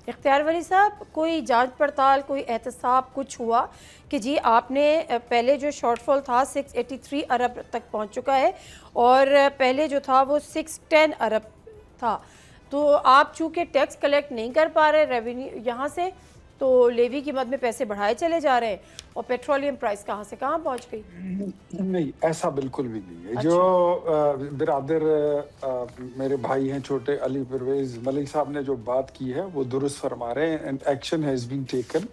اختیار ولی صاحب، کوئی جانچ پڑتال، کوئی احتساب کچھ ہوا کہ جی آپ نے پہلے جو شارٹ فال تھا 683 ارب تک پہنچ چکا ہے اور پہلے جو تھا وہ 610 ارب تھا، تو آپ چونکہ ٹیکس کلیکٹ نہیں کر پا رہے ریونیو یہاں سے، تو لیوی کی مد میں پیسے بڑھائے چلے جا رہے ہیں اور پیٹرولیم پرائس کہاں سے کہاں پہنچ گئی؟ نہیں، ایسا بالکل بھی نہیں ہے. جو اچھا برادر میرے بھائی ہیں چھوٹے علی پرویز ملک صاحب نے جو بات کی ہے وہ درست فرما رہے ہیں. And action has been taken,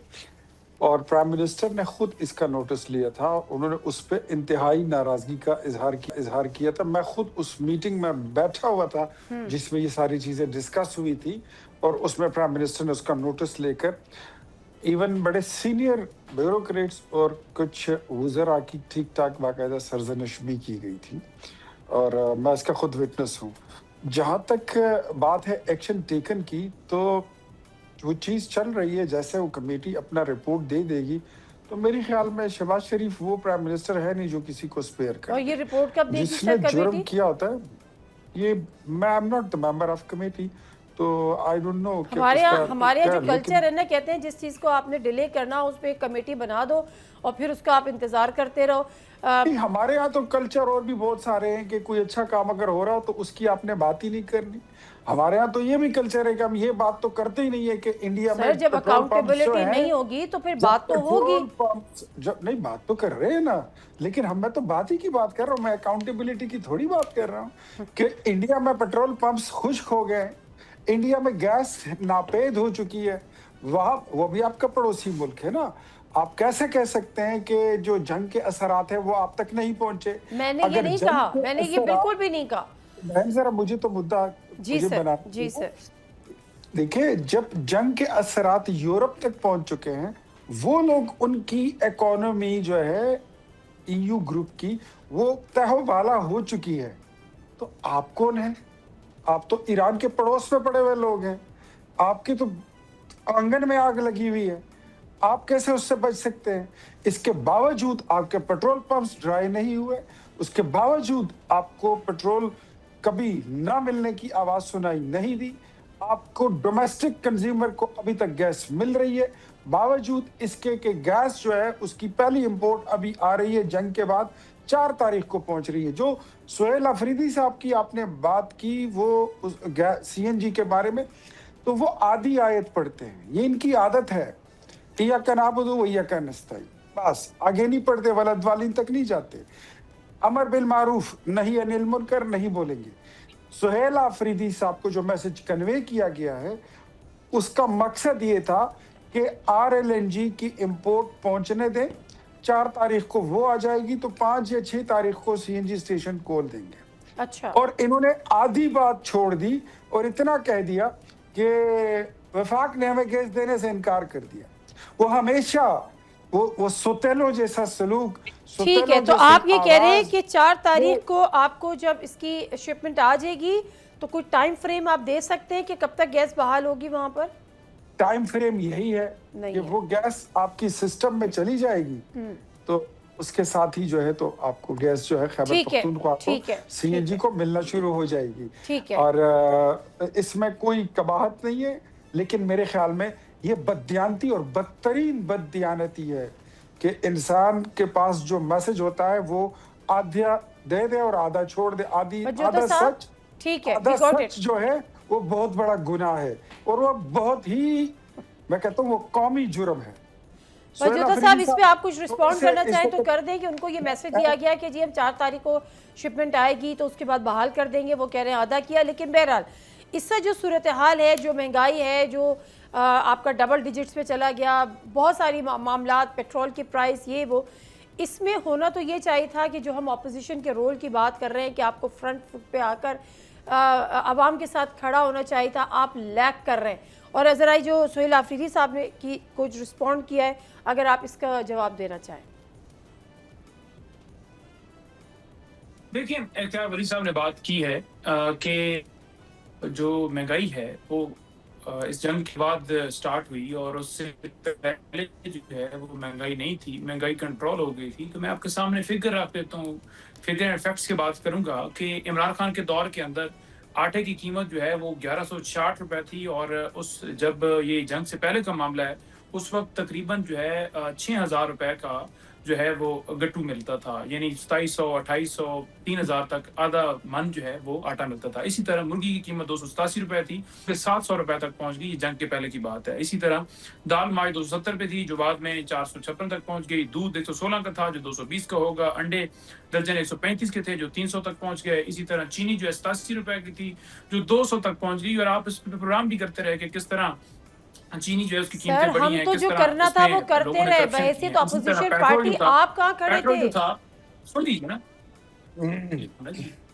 اور پرائم منسٹر نے خود اس کا نوٹس لیا تھا. انہوں نے اس پہ انتہائی ناراضگی کا اظہار کیا تھا. میں خود اس میٹنگ میں بیٹھا ہوا تھا جس میں یہ ساری چیزیں ڈسکس ہوئی تھی، اور اس میں پرائم منسٹر نے اس کا نوٹس لے کر ایون بڑے سینئر بیوروکریٹس اور کچھ وزراء کی ٹھیک ٹھاک باقاعدہ سرزنش بھی کی گئی تھی، اور میں اس کا خود وٹنس ہوں. جہاں تک بات ہے ایکشن ٹیکن کی، تو وہ چیز چل رہی ہے. جیسے وہ کمیٹی اپنا رپورٹ دے دے گی تو میرے خیال میں شہباز شریف وہ پرائم منسٹر ہے نہیں جو کسی کو اسپیئر کر اور دے. یہ رپورٹ کب دے گی جس سر نے جرم کمیٹی؟ کیا ہوتا ہے، یہ میں am not the member of committee, تو آئی ڈونٹ نو کہ اس کا ہمارے کیا، جو لیکن کلچر ہے نا، کہتے ہیں جس چیز کو آپ نے ڈیلے کرنا اس پہ ایک کمیٹی بنا دو اور پھر اس کا آپ انتظار کرتے رہو. ہمارے ہاں تو کلچر اور بھی بہت سارے ہیں کہ کوئی اچھا کام اگر ہو رہا ہو تو اس کی آپ نے بات ہی نہیں کرنی. ہمارے ہاں تو یہ بھی کلچر ہے کہ ہم یہ بات تو کرتے ہی نہیں ہے کہ انڈیا میں سر جب پیٹرول پمپس جو اکاؤنٹیبلٹی ہیں، نہیں ہوگی تو پھر جب بات تو ہوگی. پیٹرول پمپس نہیں، بات تو کر رہے ہیں نا، لیکن میں تو بات ہی کی بات کر رہا ہوں. میں اکاؤنٹیبلٹی کی تھوڑی بات کر رہا ہوں کہ انڈیا میں پیٹرول پمپس خشک ہو گئے، انڈیا میں گیس ناپید ہو چکی ہے. وہاں وہ بھی آپ کا پڑوسی ملک ہے نا. آپ کیسے کہہ سکتے ہیں کہ جو جنگ کے اثرات ہیں وہ آپ تک نہیں پہنچے؟ میں نے یہ اگر نہیں جنگ کہا، کے میں نے یہ بالکل اثرات، بھی نہیں کہا. بہن ذرا مجھے تو مدعا جی مجھے سر، بنانے جی دو. سر. دیکھیں، جب جنگ کے اثرات یورپ تک پہنچ چکے ہیں، وہ لوگ ان کی اکانومی جو ہے ای یو گروپ کی وہ تہو بالا ہو چکی ہے، تو آپ کون ہیں؟ آپ تو ایران کے پڑوس میں پڑے ہوئے لوگ ہیں. آپ کی تو آنگن میں آگ لگی ہوئی ہے. آپ کیسے اس سے بچ سکتے ہیں؟ اس کے باوجود آپ کے پیٹرول پمپس ڈرائی نہیں ہوئے، اس کے باوجود آپ کو پیٹرول کبھی نہ ملنے کی آواز سنائی نہیں دی. آپ کو ڈومیسٹک کنزیومر کو ابھی تک گیس مل رہی ہے، باوجود اس کے کہ گیس جو ہے اس کی پہلی امپورٹ ابھی آ رہی ہے جنگ کے بعد 4 تاریخ کو پہنچ رہی ہے. جو سہیل آفریدی صاحب کی آپ نے بات کی وہ سی این جی کے بارے میں، تو وہ آدھی آیت پڑھتے ہیں. یہ ان کی عادت ہے، ایاک نعبد و ایاک نستعین، بس آگے نہیں پڑھتے، ولدوالین تک نہیں جاتے. امر بالمعروف نہی عن المنکر نہیں بولیں گے. سہیل آفریدی صاحب کو جو میسج کنوے کیا گیا ہے، اس کا مقصد یہ تھا کہ آر ایل این جی کی امپورٹ پہنچنے دیں. 4 تاریخ کو وہ آ جائے گی تو 5 یا 6 تاریخ کو سی این جی اسٹیشن کھول دیں گے. اچھا، اور انہوں نے آدھی بات چھوڑ دی اور اتنا کہہ دیا کہ وفاق نے ہمیں گیس دینے سے انکار کر دیا. وہ ہمیشہ وہ سوتیلو جیسا سلوک، ٹھیک ہے. سوتیلو تو جیسی آپ یہ کہہ رہے ہیں آواز، کہ 4 وہ تاریخ کو آپ کو جب اس کی شپمنٹ آ جائے گی تو کوئی ٹائم فریم آپ دے سکتے ہیں کہ کب تک گیس بحال ہوگی وہاں پر؟ ٹائم فریم یہی ہے کہ نہیں ہے. وہ گیس آپ کی سسٹم میں چلی جائے گی تو اس کے ساتھ ہی جو ہے تو آپ کو گیس جو ہے خیبر ٹھیک ہے، پختونخوا کو ٹھیک ہے، سی این ٹھیک جی ہے، کو ملنا شروع ہو جائے گی. ٹھیک ہے. اور اس میں کوئی قباحت نہیں ہے، لیکن میرے خیال میں یہ بددیانتی اور بدترین بددیانتی ہے کہ انسان کے پاس جو میسج ہوتا ہے وہ آدھا دے دے اور آدھا چھوڑ دے. بجوتا آدھا صاحب، سچ، ٹھیک ہے، آدھا وی گاٹ سچ اٹ. جو ہے وہ بہت بڑا گناہ ہے، اور وہ بہت ہی، میں کہتا ہوں وہ قومی جرم ہے. سہیل بجوتا صاحب، آفریدی اس پہ آپ کچھ تھوڑے رسپونڈ سے کرنا اس چاہیں تو وقت کر دیں کہ ان کو یہ میسج دیا گیا کہ جی ہم 4 تاریخ کو شپمنٹ آئے گی تو اس کے بعد بحال کر دیں گے. وہ کہہ رہے ہیں آدھا کیا. لیکن بہرحال اس سے جو صورتحال ہے، جو مہنگائی ہے، جو آپ کا ڈبل ڈیجٹس پہ چلا گیا، بہت ساری معاملات، پیٹرول کی پرائس، یہ وہ، اس میں ہونا تو یہ چاہیے تھا کہ جو ہم اپوزیشن کے رول کی بات کر رہے ہیں کہ آپ کو فرنٹ فٹ پہ آ کر عوام کے ساتھ کھڑا ہونا چاہیے تھا. آپ لیک کر رہے ہیں. اور ذرا جو سہیل آفریدی صاحب نے کچھ رسپونڈ کیا ہے، اگر آپ اس کا جواب دینا چاہیں. دیکھیں، اختیار ولی صاحب نے بات کی ہے کہ جو مہنگائی ہے وہ اس جنگ کے بعد سٹارٹ ہوئی اور اس سے پہلے جو ہے وہ مہنگائی نہیں تھی، مہنگائی کنٹرول ہو گئی تھی. تو میں آپ کے سامنے فگر رکھ دیتا ہوں، فگر اینڈ فیکٹس کی بات کروں گا کہ عمران خان کے دور کے اندر आटे की कीमत जो है वो 1160 रुपए थी और उस जब ये जंग से पहले का मामला है उस वक्त तकरीबन जो है 6000 रुपए का जो है वो गट्टू मिलता था, यानी 2700 2800 3000 तक आधा मन जो है वो आटा मिलता था। इसी तरह मुर्गी की कीमत 287 रुपए थी, फिर 700 रुपए तक पहुंच गई, जंग के पहले की बात है। इसी तरह दाल माई 270 रुपए थी जो बाद में 456 तक पहुंच गई, दूध 116 का था जो 220 का होगा, अंडे दर्जन 135 के थे जो 300 तक पहुंच गए। इसी तरह चीनी जो है 87 रुपए की थी जो 200 तक पहुंच गई। और आप इस पे प्रोग्राम भी करते रहे कि किस तरह चीनी जो है उसकी सर कीमतें बढ़ी हम हैं, तो किस जो तरह करना था इसमें वो करते लोगों ने रहे, करप्शन बहैसियत किए। इसी तरह अपोजिशन पेट्रोल पार्टी जो था, आप कहाँ खड़े पेट्रोल जो थे? था, सुन लीजिए ना,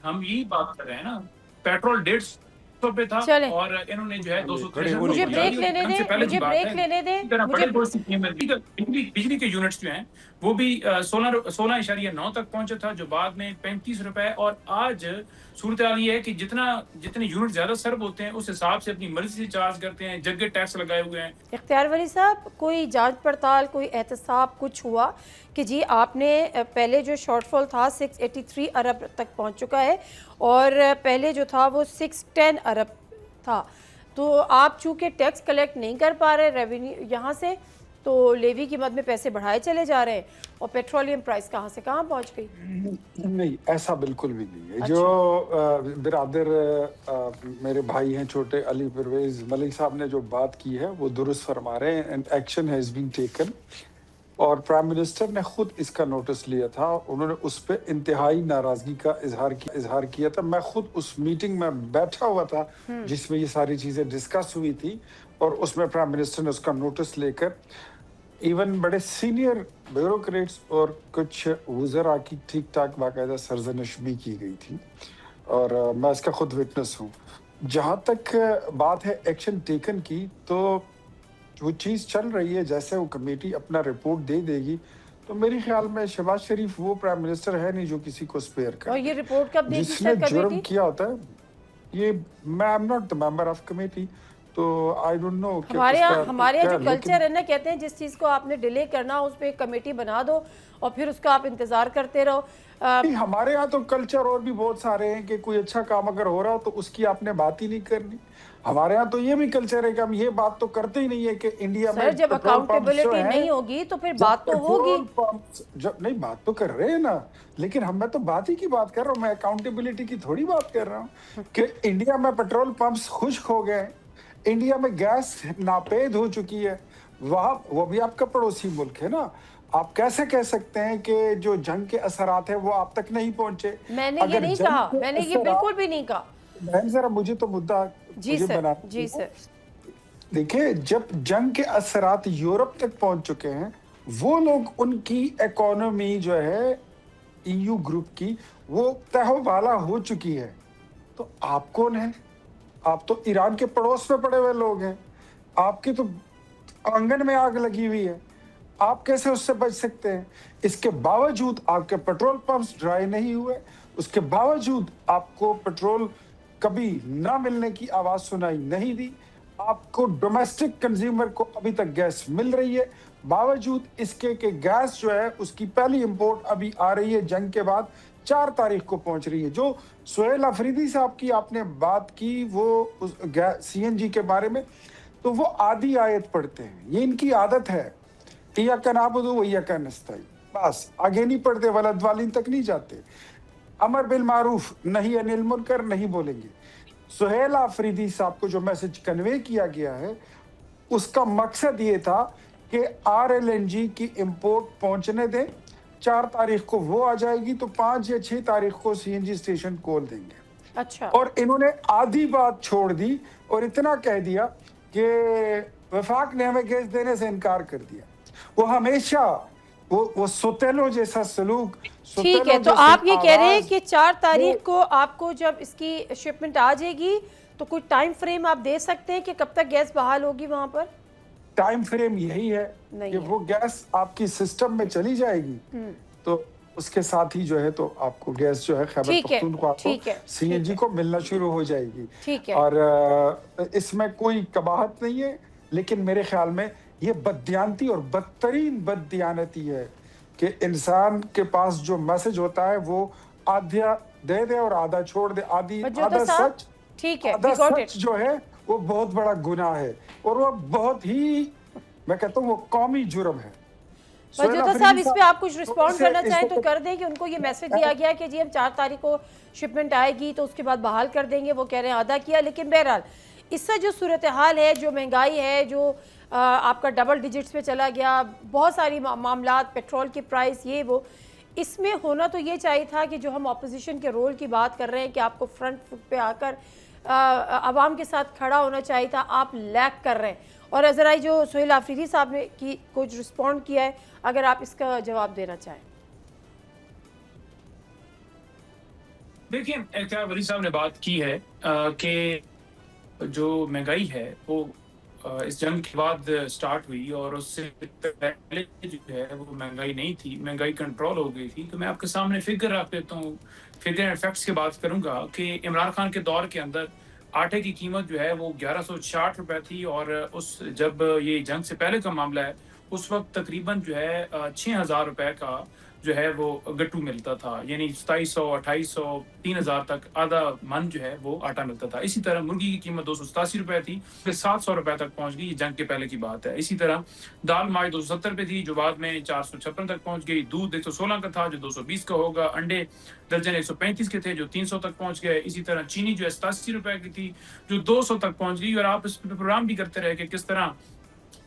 हम यही बात कर रहे हैं ना, पेट्रोल 150 रुपए था चलें। और इन्होंने जो है 263 मुझे ब्रेक लेने दें, मुझे ब्रेक लेने दें, मुझे बिजली के यूनिट्स जो हैं वो भी 16.9 तक पहुंचा था जो बाद में 35 रुपए। और आज सूरत हाल ये है कि जितने यूनिट ज्यादा सर्व होते हैं उस हिसाब से अपनी मर्जी से चार्ज करते हैं, जगह टैक्स लगाए हुए हैं। इख्तियार वली साहब, कोई जांच पड़ताल, कोई एहतसाब कुछ हुआ कि जी आपने पहले जो शॉर्टफॉल था 683 अरब तक पहुंच चुका है और पहले जो था वो 610 अरब था, तो आप चूँकि टैक्स कलेक्ट नहीं कर पा रहे रेवेन्यू यहाँ से, तो लेवी की मद में पैसे बढ़ाए चले जा रहे हैं और पेट्रोलियम प्राइस कहाँ से कहाँ पहुँच गई? नहीं, ऐसा बिल्कुल भी नहीं है। जो बिरादर मेरे भाई हैं छोटे अली परवेज मलिक साहब ने जो बात की है वो दुरुस्त फरमा रहे हैं and action has been taken और प्राइम मिनिस्टर ने खुद इसका नोटिस लिया था। उन्होंने उस पर इंतहाई नाराज़गी का इजहार किया था। मैं खुद उस मीटिंग में बैठा हुआ था जिसमें ये सारी चीज़ें डिस्कस हुई थी और उसमें प्राइम मिनिस्टर ने उसका नोटिस लेकर इवन बड़े सीनियर ब्यूरोक्रेट्स और कुछ वज़रा की ठीक ठाक बाकायदा सरजनिश भी की गई थी और मैं इसका खुद विटनेस हूँ। जहाँ तक बात है एक्शन टेकन की, तो वो चीज़ चल रही है। जैसे वो कमेटी अपना रिपोर्ट दे देगी तो मेरे ख्याल में शहबाज शरीफ वो प्राइम मिनिस्टर है नहीं जो किसी को स्पेयर करे। और ये रिपोर्ट कब देगी जिसने सर जुर्म कमेटी? किया होता है, ये मैं I am not the member of committee, तो आई डोंट नो। हमारे यहाँ जो कल्चर है ना, कहते हैं जिस चीज़ को आपने डिले करना उस पर एक कमेटी बना दो और फिर उसका आप इंतज़ार करते रहो। हमारे यहाँ तो कल्चर और भी बहुत सारे हैं कि कोई अच्छा काम अगर हो रहा हो तो उसकी आपने बात ही नहीं करनी। हमारे यहाँ तो ये भी कल्चर है कि हम ये बात तो करते ही नहीं है कि इंडिया में सर जब अकाउंटेबिलिटी नहीं होगी तो फिर बात तो होगी। जब नहीं, बात तो कर रहे हैं ना, लेकिन मैं तो बात ही की बात कर रहा हूँ, मैं अकाउंटेबिलिटी की थोड़ी बात कर रहा हूँ कि इंडिया में पेट्रोल पंप्स खुश्क हो गए, इंडिया में गैस नापेद हो चुकी है। वहाँ वो भी आपका पड़ोसी मुल्क है ना, आप कैसे कह सकते हैं कि जो जंग के असरात है वो आप तक नहीं पहुंचे? मैंने ये नहीं कहा, मैंने ये बिल्कुल भी नहीं कहा। बहन जरा मुझे तो मुद्दा जी सर, जी सर। देखिए, जब जंग के असरात यूरोप तक पहुंच चुके हैं, वो लोग उनकी इकोनॉमी जो है ईयू ग्रुप की वो तहवाला हो चुकी है, तो आप कौन है? आप तो ईरान के पड़ोस में पड़े हुए लोग हैं, आपकी तो आंगन में आग लगी हुई है, आप कैसे उससे बच सकते हैं? इसके बावजूद आपके पेट्रोल पंप्स ड्राई नहीं हुए, उसके बावजूद आपको पेट्रोल कभी ना मिलने की आवाज सुनाई नहीं दी, आपको डोमेस्टिक कंज्यूमर को अभी तक गैस मिल रही है, बावजूद इसके कि गैस जो है उसकी पहली इंपोर्ट अभी आ रही है जंग के बाद 4 तारीख को पहुंच रही है। जो सुहेल अफरीदी साहब की आपने बात की वो उस सीएनजी के बारे में, तो वो आधी आयत पढ़ते हैं, ये इनकी आदत है, इय्याका नअबुदु व इय्याका नस्तईन, बस आगे नहीं पढ़ते, वलद वालिन तक नहीं जाते, अमर बिल मारूफ नहीं अनिल मुनकर नहीं बोलेंगे। सुहेल अफरीदी साहब को जो मैसेज कन्वे किया गया है उसका मकसद ये था कि आरएलएनजी की इंपोर्ट पहुंचने दें, 4 तारीख को वो आ जाएगी तो 5 या 6 तारीख को सीएनजी स्टेशन खोल देंगे। अच्छा। और इन्होंने आधी बात छोड़ दी और इतना कह दिया कि वफाक ने हमें गैस देने से इनकार कर दिया। वो हमेशा वो सोतेलो जैसा सलूक। ठीक है, तो आप ये कह रहे हैं कि 4 तारीख को आपको जब इसकी शिपमेंट आ जाएगी तो कुछ टाइम फ्रेम आप दे सकते हैं कि कब तक गैस बहाल होगी वहां पर? टाइम फ्रेम यही है कि वो गैस आपकी सिस्टम में चली जाएगी तो उसके साथ ही जो है तो आपको गैस जो है खैबर पख्तूनख्वा को सीएनजी को मिलना शुरू हो जाएगी। ठीक है। और इसमें कोई कबाहत नहीं है, लेकिन मेरे ख्याल में ये बददियानती और बदतरीन बददियानती है कि इंसान के पास जो मैसेज होता है वो आधा दे दे और आधा छोड़ दे, आधा सच ठीक है, आधा we got सच जो है वो बहुत बड़ा गुनाह है और वो बहुत ही, मैं कहता हूँ वो कौमी जुर्म है। बलजोता साहब, इस पे आप कुछ रिस्पॉन्ड करना चाहें तो कर दें कि उनको ये मैसेज दिया गया कि जी हम 4 तारीख को शिपमेंट आएगी तो उसके बाद बहाल कर देंगे, वो कह रहे हैं अदा किया। लेकिन बहरहाल इससे जो सूरत हाल है, जो महंगाई है, जो आपका डबल डिजिट्स पे चला गया, बहुत सारी मामलात, पेट्रोल की प्राइस, ये वो, इसमें होना तो ये चाहिए था कि जो हम अपोजिशन के रोल की बात कर रहे हैं कि आपको फ्रंट फुट पे आकर आवाम के साथ खड़ा होना चाहिए था, आप लैक कर रहे हैं। और ज़रा जो सोहेल आफरीदी साहब ने कुछ रिस्पॉन्ड किया है, अगर आप इसका जवाब देना चाहें। देखिए, इख्तियार वली साहब ने बात की है कि जो महंगाई है वो इस जंग के बाद स्टार्ट हुई और उससे पहले जो है वो महंगाई नहीं थी, महंगाई कंट्रोल हो गई थी। तो मैं आपके सामने फिगर रख देता हूँ, फिगर एंड फैक्ट्स की बात करूंगा कि इमरान खान के दौर के अंदर आटे की कीमत जो है वो 1160 रुपए थी और उस जब ये जंग से पहले का मामला है उस वक्त तकरीबन जो है 6000 रुपए का जो है वो गट्टू मिलता था, यानी 2700, 2800, 3000 तक आधा मन जो है वो आटा मिलता था। इसी तरह मुर्गी की कीमत 287 रुपए थी, फिर 700 रुपए तक पहुंच गई, ये जंग के पहले की बात है। इसी तरह दाल माज 270 रुपए थी जो बाद में 456 तक पहुंच गई, दूध 116 का था जो 220 का होगा, अंडे दर्जन 135 के थे जो 300 तक पहुंच गए। इसी तरह चीनी जो है 87 रुपए की थी जो 200 तक पहुंच गई। और आप इस पे प्रोग्राम भी करते रहे कि किस तरह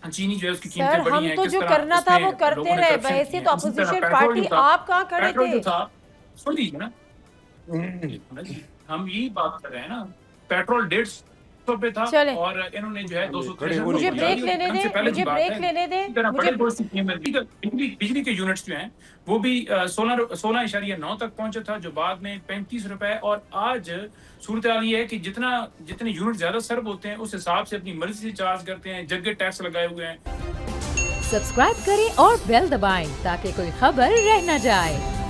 चीनी जो है उसकी कीमतें बढ़ी हैं, तो किस जो तरह करना था वो इसमें करते लोगों ने रहे, corruption बहैसियत किया। इसी तरह अपोजिशन पेट्रोल पार्टी जो था, आप कहाँ खड़े पेट्रोल थे? जो था, सुन लीजिए ना, हम यही बात कर रहे हैं ना, पेट्रोल 150 पे था चलें। और इन्होंने जो है 263 मुझे ब्रेक लेने दें, मुझे ब्रेक लेने दें, मुझे बिजली के यूनिट्स जो हैं वो भी 16.9 तक पहुंचा था जो बाद में 35 रुपए। और आज सूरत हाल ये है कि जितने यूनिट ज्यादा सर्व होते हैं उस हिसाब से अपनी मर्जी से चार्ज करते हैं, जगह टैक्स लगाए हुए हैं। सब्सक्राइब करें और बेल दबाएं ताकि कोई खबर रह न जाए।